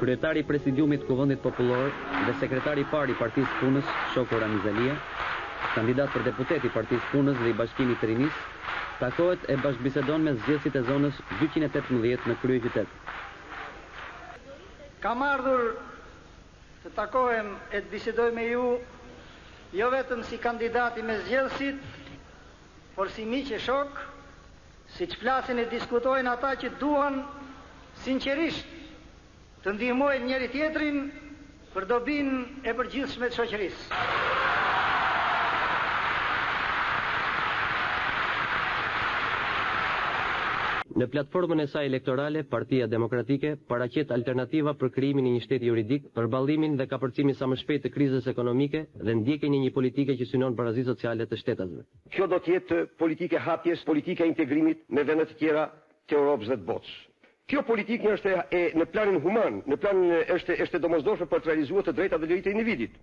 kryetari i Presidiumit Kuvendit Popullor dhe sekretari i parë i Partisë Punës, Shoku Ramizalia, kandidat për deputet i Partisë Punës dhe i Bashkimit të Rinisë, takohet e bashkëbisedon me zgjedhësit e zonës 218 në kryeqytet. Kam ardhur të takohem e të bisedoj me ju, jo vetëm si kandidati me zgjedhësit, por si miq e shok, siç flasin e diskutojnë ata që duan sinqerisht të ndihmojnë njëri tjetrin për dobinë e përgjithshme të shoqërisë. Në platformën e saj elektorale, Partia Demokratike paraqet alternativa për krijimin e një shteti juridik, përballimin dhe kapërcimin sa më shpejt të krizës ekonomike dhe ndjekjen e një politike që synon barazi sociale të shtetasve. Kjo do të jetë politike hapjes, politike integrimit me vende të tjera të Europës dhe të botës. Kjo politikë është në planin human, në planin është domosdoshme për të realizuar të drejtat dhe lirit e individit.